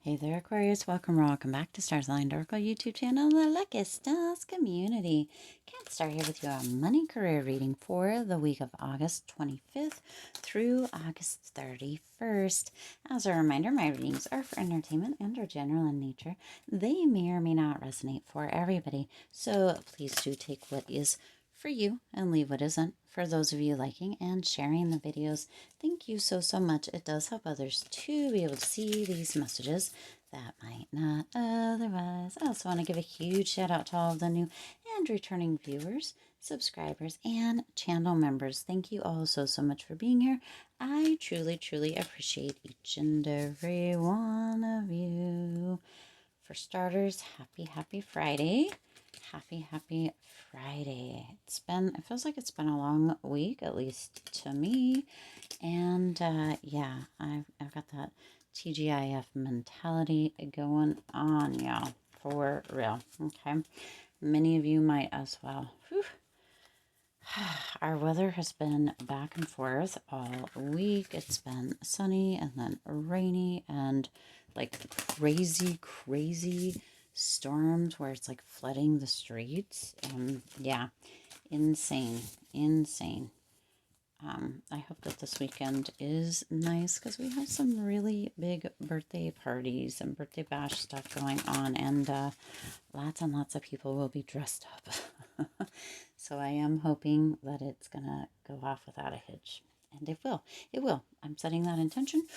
Hey there, Aquarius. Welcome back to Stars Aligned Oracle YouTube channel, the Lucky Stars community. Can't start here with your money career reading for the week of August 25th through August 31st. As a reminder, my readings are for entertainment and are general in nature. They may or may not resonate for everybody, so please do take what is for you and leave what isn't. For those of you liking and sharing the videos, thank you so much. It does help others to be able to see these messages that might not otherwise. I also want to give a huge shout out to all of the new and returning viewers, subscribers, and channel members. Thank you all so much for being here. I truly appreciate each and every one of you. For starters, happy Friday. Happy Friday. It feels like it's been a long week, at least to me. And yeah, I've got that TGIF mentality going on, y'all, for real. Okay, many of you might as well. Whew. Our weather has been back and forth all week. It's been sunny and then rainy and like crazy storms where it's like flooding the streets. Yeah, insane. I hope that this weekend is nice because we have some really big birthday parties and birthday bash stuff going on, and lots and lots of people will be dressed up. So I am hoping that it's gonna go off without a hitch, and it will. It will. I'm setting that intention.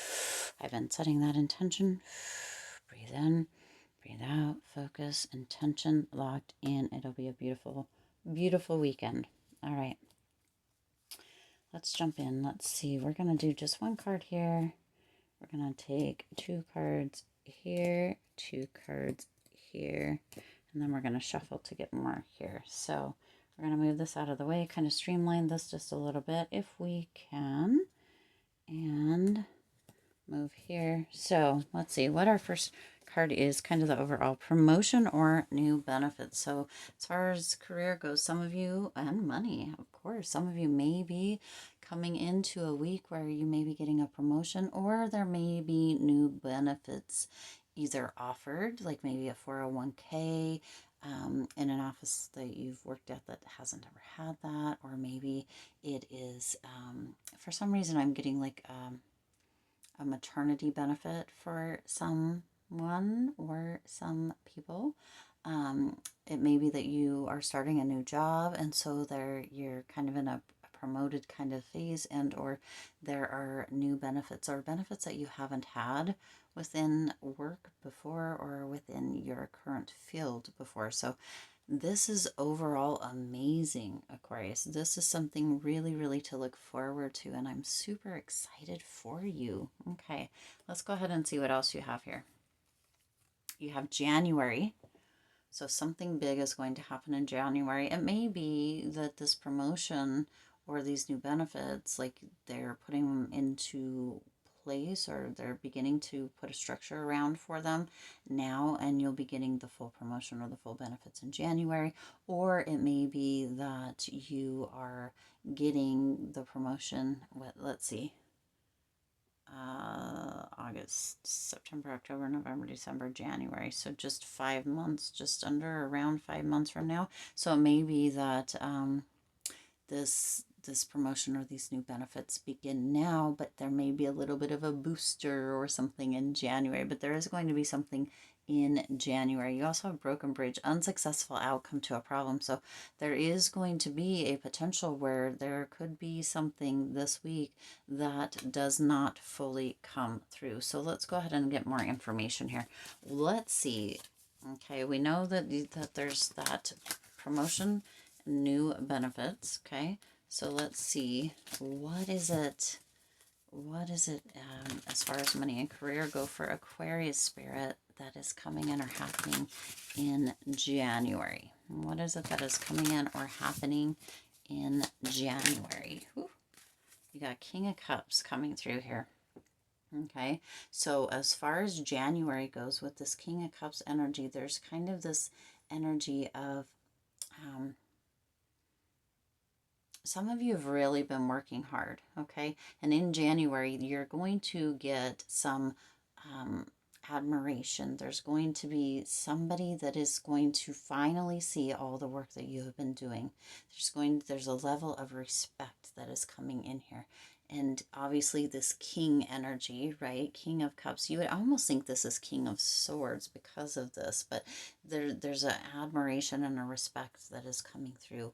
I've been setting that intention. Breathe in, breathe out, focus, intention locked in. It'll be a beautiful weekend. All right. Let's jump in. Let's see. We're going to do just one card here. We're going to take 2 cards here, 2 cards here, and then we're going to shuffle to get more here. So we're going to move this out of the way, kind of streamline this just a little bit if we can, and move here. So let's see what our first card is, kind of the overall promotion or new benefits. So as far as career goes, some of you, and money, of course, some of you may be coming into a week where you may be getting a promotion, or there may be new benefits either offered, like maybe a 401k in an office that you've worked at that hasn't ever had that, or maybe it is, for some reason I'm getting like a maternity benefit for someone or some people. It may be that you are starting a new job, and so you're kind of in a promoted kind of phase, and or there are new benefits or benefits that you haven't had within work before or within your current field before. So this is overall amazing, Aquarius. This is something really to look forward to, and I'm super excited for you. Okay, let's go ahead and see what else you have here. You have January. So something big is going to happen in January. It may be that this promotion or these new benefits, like they're putting them into place, or they're beginning to put a structure around for them now, and you'll be getting the full promotion or the full benefits in January. Or it may be that you are getting the promotion, let's see, August, September, October, November, December, January. So just 5 months, just under around 5 months from now. So it may be that this promotion or these new benefits begin now, but there may be a little bit of a booster or something in January. But there is going to be something in January. You also have broken bridge, unsuccessful outcome to a problem. So there is going to be a potential where there could be something this week that does not fully come through. So let's go ahead and get more information here. Let's see. Okay, we know that there's that promotion, new benefits. Okay, so let's see, what is it as far as money and career go for Aquarius spirit that is coming in or happening in January? What is it that is coming in or happening in January? Whew. You got King of Cups coming through here. Okay, so as far as January goes with this King of Cups energy, there's kind of this energy of some of you have really been working hard, okay? And in January, you're going to get some admiration. There's going to be somebody that is going to finally see all the work that you have been doing. There's a level of respect that is coming in here. And obviously this king energy, right? King of Cups. You would almost think this is King of Swords because of this, but there's an admiration and a respect that is coming through.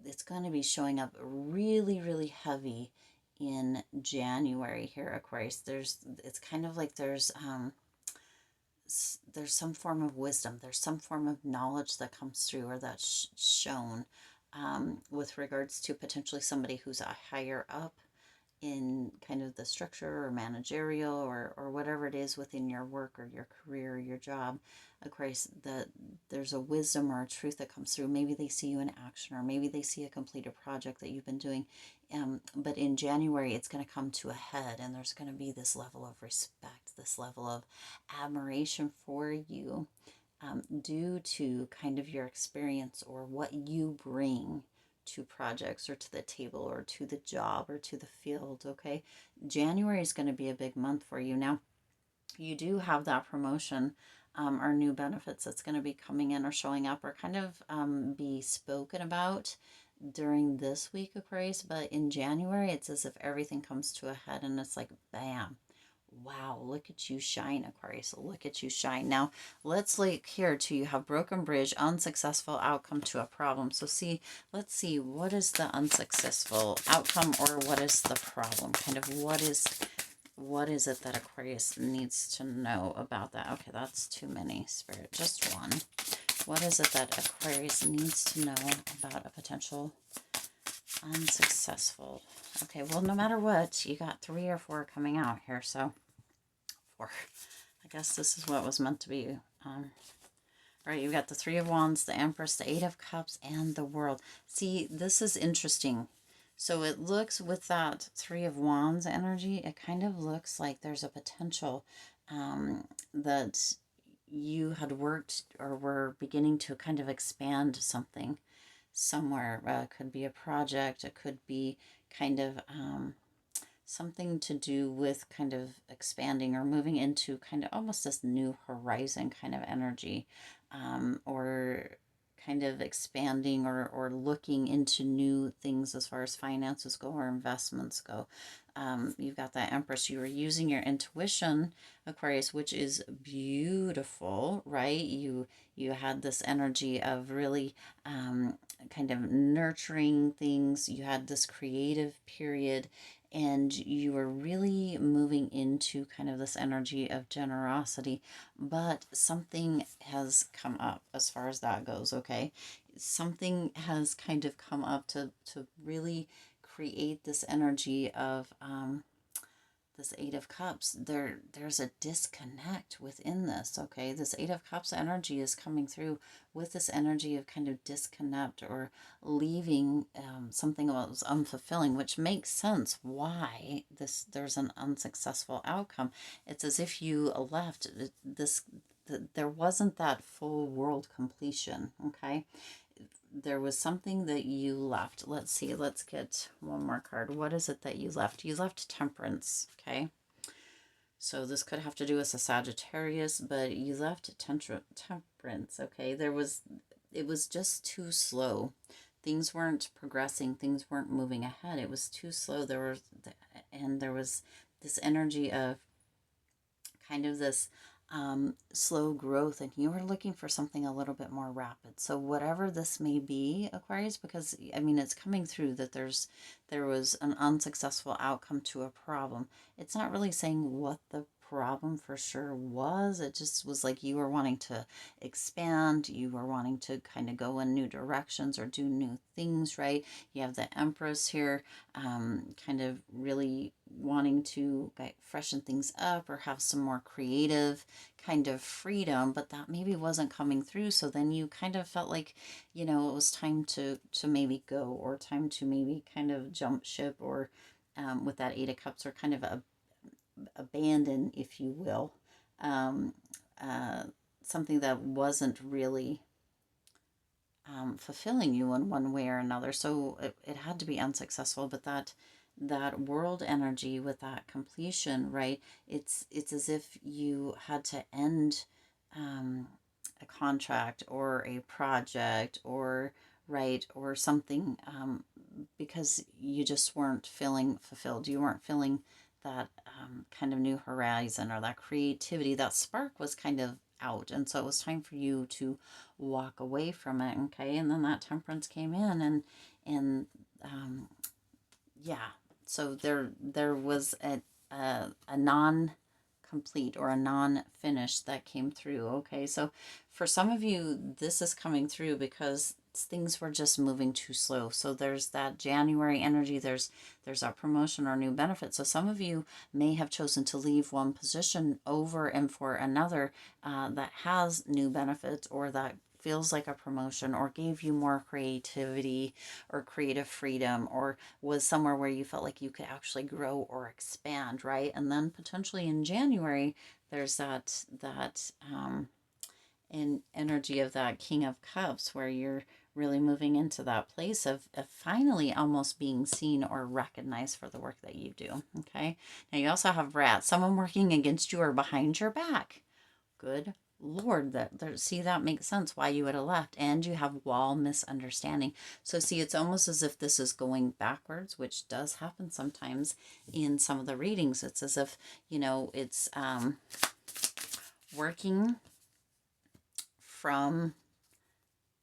It's going to be showing up really, really heavy in January here, Aquarius. It's kind of like there's some form of wisdom, there's some form of knowledge that comes through or that's shown with regards to potentially somebody who's a higher up in kind of the structure or managerial or whatever it is within your work or your career or your job. Aquarius, that there's a wisdom or a truth that comes through. Maybe they see you in action, or maybe they see a completed project that you've been doing. But in January, it's going to come to a head, and there's going to be this level of respect, this level of admiration for you due to kind of your experience or what you bring to projects or to the table or to the job or to the field. Okay, January is going to be a big month for you. Now, you do have that promotion or new benefits that's going to be coming in or showing up or kind of be spoken about during this week, Aquarius. But in January, it's as if everything comes to a head and it's like, bam. Wow, look at you shine, Aquarius. Look at you shine. Now, let's look here to you have broken bridge, unsuccessful outcome to a problem. So let's see, what is the unsuccessful outcome or what is the problem? Kind of what is it that Aquarius needs to know about that? Okay, that's too many, Spirit. Just one. What is it that Aquarius needs to know about a potential unsuccessful? Okay, well, no matter what, you got 3 or 4 coming out here, so 4. I guess this is what was meant to be. Right, you've got the 3 of Wands, the Empress, the 8 of Cups, and the World. See, this is interesting. So it looks with that 3 of Wands energy, it kind of looks like there's a potential that you had worked or were beginning to kind of expand something somewhere. It could be a project, it could be kind of something to do with kind of expanding or moving into kind of almost this new horizon kind of energy, or kind of expanding or looking into new things as far as finances go or investments go. You've got that Empress. You are using your intuition, Aquarius, which is beautiful, right? You had this energy of really kind of nurturing things. You had this creative period, and you were really moving into kind of this energy of generosity, but something has come up as far as that goes. Okay, something has kind of come up to really create this energy of this 8 of Cups. There's a disconnect within this. Okay, this 8 of Cups energy is coming through with this energy of kind of disconnect or leaving something that was unfulfilling, which makes sense why there's an unsuccessful outcome. It's as if you left there wasn't that full world completion. Okay, there was something that you left. Let's see, let's get one more card. What is it that you left? You left Temperance. Okay, so this could have to do with a Sagittarius, but you left Temperance. Okay, it was just too slow. Things weren't progressing, things weren't moving ahead. It was too slow. There was this energy of kind of this slow growth, and you were looking for something a little bit more rapid. So whatever this may be, Aquarius, because I mean it's coming through that there was an unsuccessful outcome to a problem. It's not really saying what the problem for sure was. It just was like you were wanting to expand, you were wanting to kind of go in new directions or do new things, right? You have the Empress here, kind of really wanting to freshen things up or have some more creative kind of freedom, but that maybe wasn't coming through. So then you kind of felt like, it was time to maybe go, or time to maybe kind of jump ship, or with that 8 of Cups, or kind of abandon, if you will, something that wasn't really fulfilling you in one way or another. So it had to be unsuccessful, but that world energy with that completion, right? It's as if you had to end a contract or a project, or right, or something, because you just weren't feeling fulfilled. You weren't feeling that kind of new horizon or that creativity. That spark was kind of out, and so it was time for you to walk away from it. Okay, and then that temperance came in, and yeah, so there was a non complete or a non-finish that came through. Okay, so for some of you, this is coming through because things were just moving too slow. So there's that January energy, there's a promotion or new benefit. So some of you may have chosen to leave one position over and for another that has new benefits, or that feels like a promotion, or gave you more creativity or creative freedom, or was somewhere where you felt like you could actually grow or expand, right? And then potentially in January, there's that in energy of that King of Cups, where you're really moving into that place of finally almost being seen or recognized for the work that you do. Okay. Now you also have rats, someone working against you or behind your back. Good Lord, see, that makes sense why you would have left. And you have wall misunderstanding. So see, it's almost as if this is going backwards, which does happen sometimes in some of the readings. It's as if, it's working from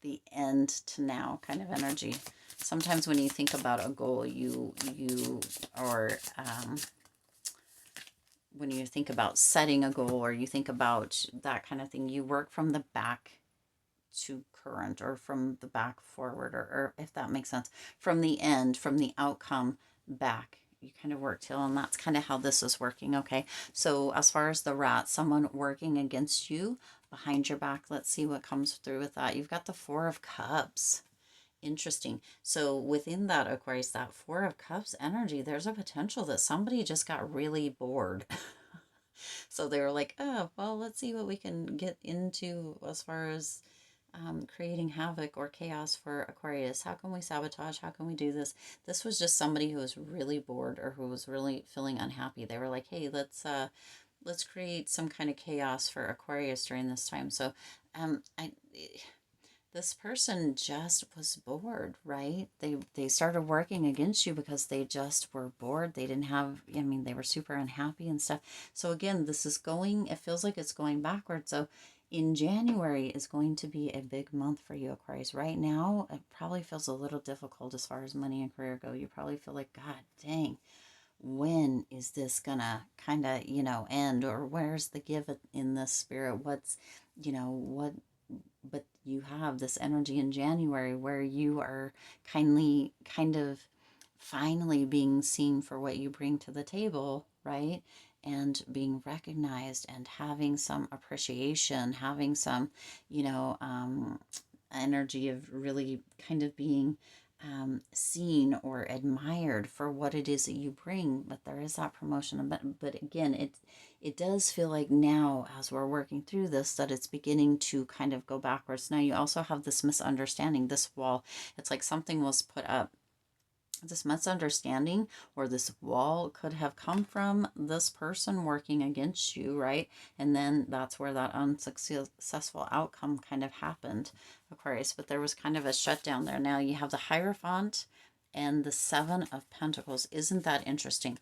the end to now kind of energy. Sometimes when you think about a goal, or when you think about setting a goal, or you think about that kind of thing, you work from the back to current, or from the back forward, or if that makes sense, from the end, from the outcome back. You kind of work till, and that's kind of how this is working. Okay, so as far as the rat, someone working against you behind your back, let's see what comes through with that. You've got the Four of Cups. Interesting. So within that, Aquarius, that Four of Cups energy, there's a potential that somebody just got really bored. So they were like, oh, well, let's see what we can get into as far as creating havoc or chaos for Aquarius. How can we sabotage? How can we do this? This was just somebody who was really bored, or who was really feeling unhappy. They were like, hey, let's create some kind of chaos for Aquarius during this time. So this person just was bored, right? They started working against you because they just were bored. They didn't have, they were super unhappy and stuff. So again, it feels like it's going backwards. So in January is going to be a big month for you, Aquarius. Right now, it probably feels a little difficult as far as money and career go. You probably feel like, God dang, when is this gonna kind of, end? Or where's the give in this spirit? What but you have this energy in January where you are kind of finally being seen for what you bring to the table, right? And being recognized, and having some appreciation, having some, energy of really kind of being seen or admired for what it is that you bring. But there is that promotion. But again, it does feel like now, as we're working through this, that it's beginning to kind of go backwards. Now you also have this misunderstanding, this wall. It's like something was put up. This misunderstanding or this wall could have come from this person working against you, right? And then that's where that unsuccessful outcome kind of happened, Aquarius. But there was kind of a shutdown there. Now you have the Hierophant and the Seven of Pentacles. Isn't that interesting?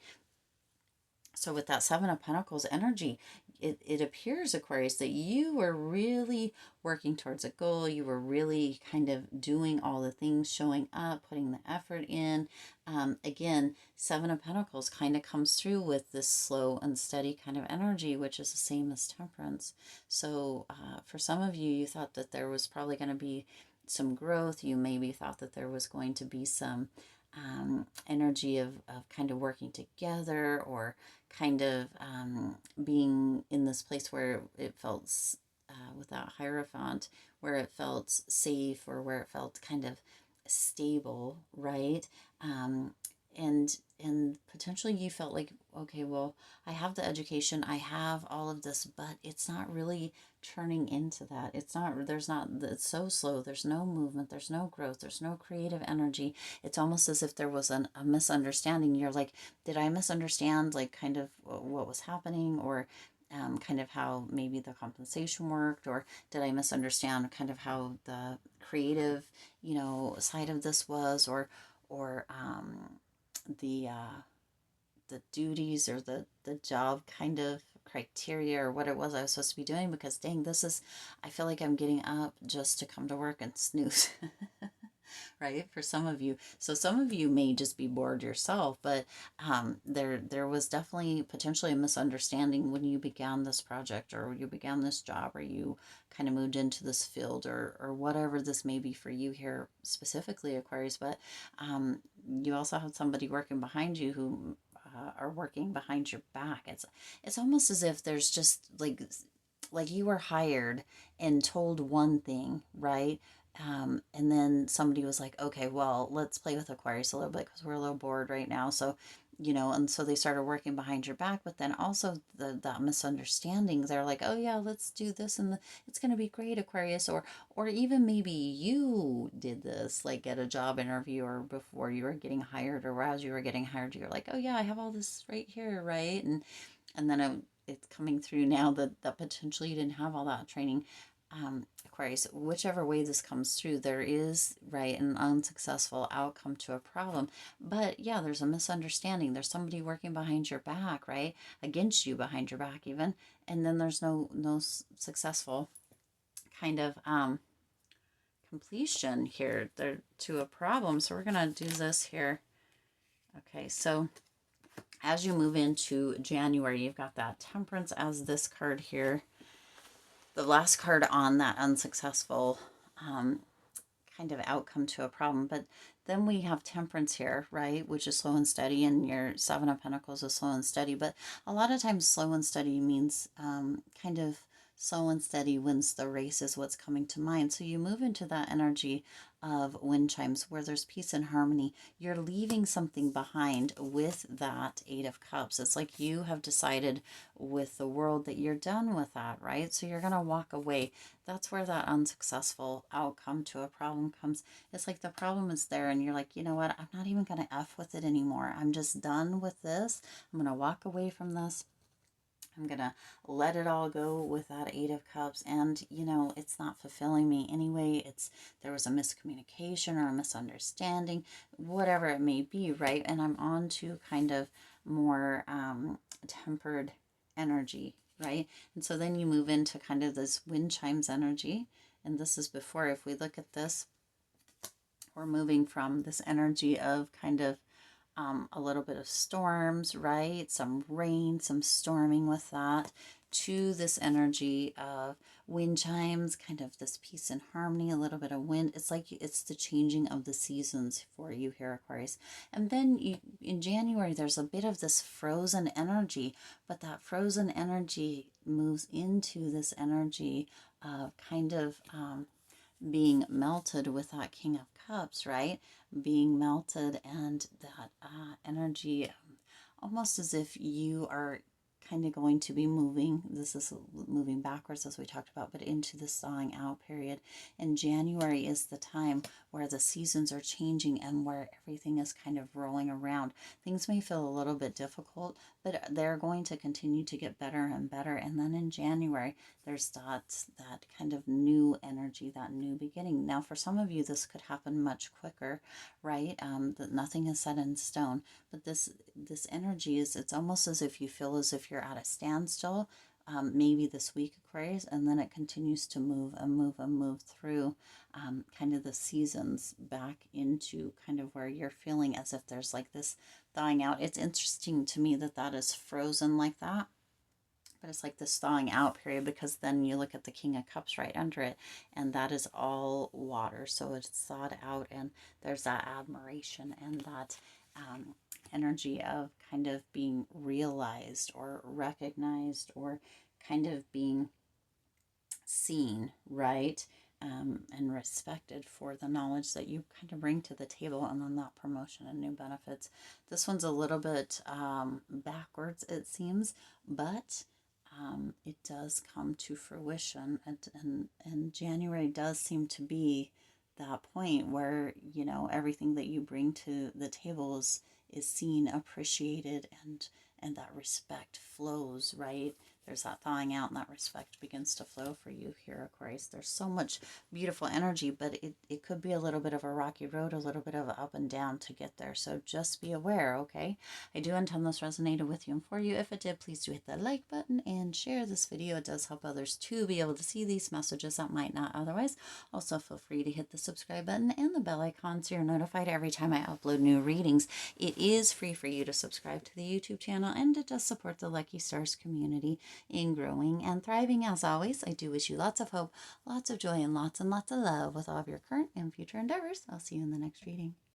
So with that Seven of Pentacles energy, it appears, Aquarius, that you were really working towards a goal. You were really kind of doing all the things, showing up, putting the effort in. Again, Seven of Pentacles kind of comes through with this slow and steady kind of energy, which is the same as Temperance. So for some of you, you thought that there was probably going to be some growth. You maybe thought that there was going to be some energy of kind of working together, or kind of being in this place where it felt, without Hierophant, where it felt safe, or where it felt kind of stable, right? and potentially you felt like, okay, well, I have the education, I have all of this, but it's not really turning into that. It's so slow. There's no movement, there's no growth, there's no creative energy. It's almost as if there was a misunderstanding. You're like, did I misunderstand, like, kind of what was happening, or kind of how maybe the compensation worked, or did I misunderstand kind of how the creative, side of this was, or the duties, or the job kind of criteria, or what it was I was supposed to be doing, because dang, I feel like I'm getting up just to come to work and snooze. Right, for some of you. So some of you may just be bored yourself, but there was definitely potentially a misunderstanding when you began this project, or you began this job, or you kind of moved into this field, or whatever this may be for you here specifically, Aquarius. But you also have somebody working behind you who are working behind your back. It's almost as if there's just like you were hired and told one thing, right? And then somebody was like, okay, well, let's play with Aquarius a little bit because we're a little bored right now. So, and so they started working behind your back, but then also that misunderstanding, they're like, oh yeah, let's do this, and it's going to be great, Aquarius. Or even maybe you did this, like at a job interview, or before you were getting hired, or as you were getting hired, you're like, oh yeah, I have all this right here, right? And then it's coming through now that potentially you didn't have all that training. Aquarius, whichever way this comes through, there is, right, an unsuccessful outcome to a problem. But yeah, there's a misunderstanding. There's somebody working behind your back, right? Against you, behind your back even. And then there's no successful kind of completion here there to a problem. So we're gonna do this here. Okay, so as you move into January, you've got that Temperance as this card here, the last card on that unsuccessful kind of outcome to a problem. But then we have Temperance here, right, which is slow and steady, and your Seven of Pentacles is slow and steady. But a lot of times slow and steady means kind of slow and steady wins the race, is what's coming to mind. So you move into that energy of wind chimes where there's peace and harmony. You're leaving something behind with that Eight of Cups. It's like you have decided with the world that you're done with that, right? So you're going to walk away. That's where that unsuccessful outcome to a problem comes. It's like the problem is there, and you're like, you know what? I'm not even going to F with it anymore. I'm just done with this. I'm going to walk away from this. I'm going to let it all go with that Eight of Cups. And, it's not fulfilling me anyway. There was a miscommunication or a misunderstanding, whatever it may be, right? And I'm on to kind of more tempered energy, right? And so then you move into kind of this wind chimes energy. And this is before, if we look at this, we're moving from this energy of kind of a little bit of storms, right? Some rain, some storming with that, to this energy of wind chimes, kind of this peace and harmony, a little bit of wind. It's like it's the changing of the seasons for you here, Aquarius. And then in January, there's a bit of this frozen energy, but that frozen energy moves into this energy of kind of being melted with that King of Cups, right? Being melted, and that energy, almost as if you are kind of going to be moving. This is moving backwards, as we talked about, but into the thawing out period. And January is the time where the seasons are changing and where everything is kind of rolling around. Things may feel a little bit difficult, but they're going to continue to get better and better. And then in January, there's that kind of new energy, that new beginning. Now, for some of you, this could happen much quicker, right? That nothing is set in stone. But this energy it's almost as if you feel as if you're at a standstill, maybe this week, Aquarius, and then it continues to move and move and move through kind of the seasons back into kind of where you're feeling as if there's like this thawing out. It's interesting to me that is frozen like that. But it's like this thawing out period, because then you look at the King of Cups right under it, and that is all water. So it's thawed out, and there's that admiration and that energy of kind of being realized or recognized, or kind of being seen, right? and respected for the knowledge that you kind of bring to the table, and then that promotion and new benefits. This one's a little bit backwards, it seems, but it does come to fruition, and January does seem to be that point where everything that you bring to the table is seen, appreciated, and that respect flows, right? There's that thawing out, and that respect begins to flow for you here, Aquarius. There's so much beautiful energy, but it could be a little bit of a rocky road, a little bit of up and down to get there. So just be aware, okay? I do intend this resonated with you and for you. If it did, please do hit the like button and share this video. It does help others to be able to see these messages that might not otherwise. Also, feel free to hit the subscribe button and the bell icon so you're notified every time I upload new readings. It is free for you to subscribe to the YouTube channel, and it does support the Lucky Stars community in growing and thriving. As always, I do wish you lots of hope, lots of joy, and lots of love with all of your current and future endeavors. I'll see you in the next reading.